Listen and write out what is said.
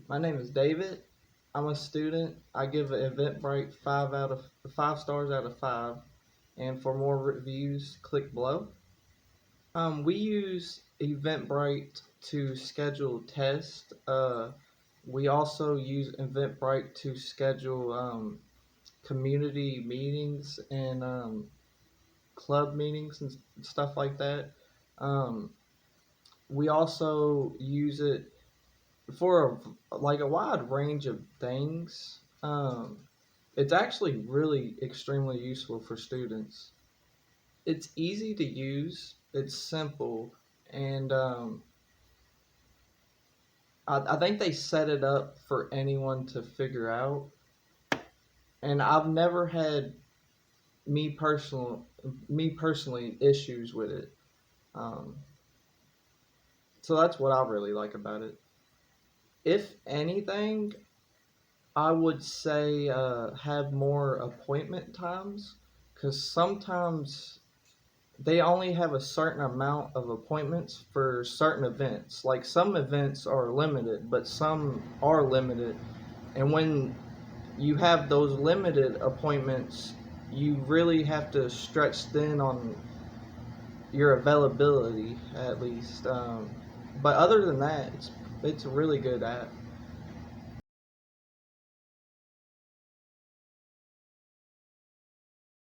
My name is David. I'm a student. I give Eventbrite 5 stars out of 5. And for more reviews, click below. We use Eventbrite to schedule tests. We also use Eventbrite to schedule community meetings and club meetings and stuff like that. Um, we also use it for a wide range of things. It's actually really extremely useful for students. It's easy to use. It's simple, and I think they set it up for anyone to figure out. And I've never had me personal me personally issues with it. Um, so that's what I really like about it. If anything, I would say have more appointment times because sometimes they only have a certain amount of appointments for certain events. Like some events are limited, but some are limited. And when you have those limited appointments, you really have to stretch thin on your availability at least. But other than that, it's a really good app.